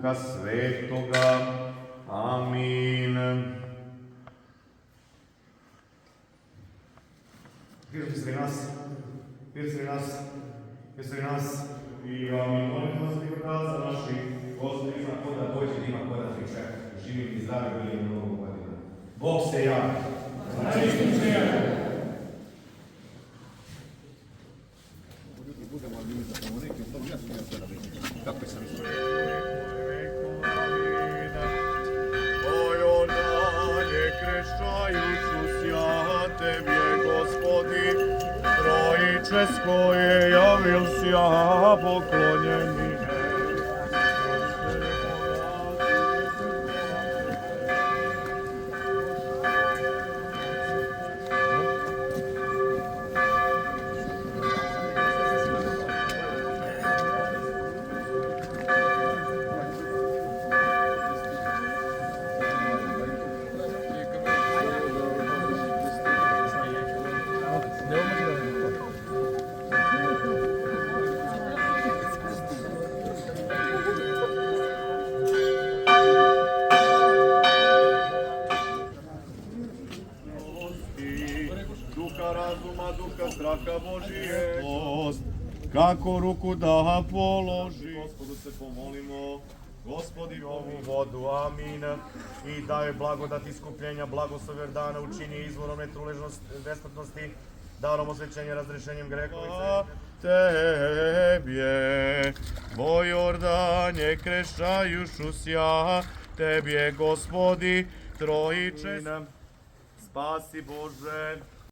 Duha Svetoga. Amin. Križite se nas, križite se nas, križite se nas. I molim vas, za naših Gospodi, ima ko da dođe, ima ko da priča. Živim i zdravim bili mnogo godina. Bog se javi. Čistim se javi. Kako sam Tvojo danje krešćajuću sja Tebje, Gospodi, Trojiče s koje javil sja poklonjeni. Straha Božije, kako ruku da položi. Gospodu se pomolimo, Gospodi ovu vodu, amin. I daje blagodat iskupljenja, blagoslov Jordana, učini izvorom nesmrtnosti, darom osvećenja, razrešenjem grehovice. Tebje, tvoj Jordanje krešćajušu sja, Tebje, Gospodi, Trojiče, spasi Bože.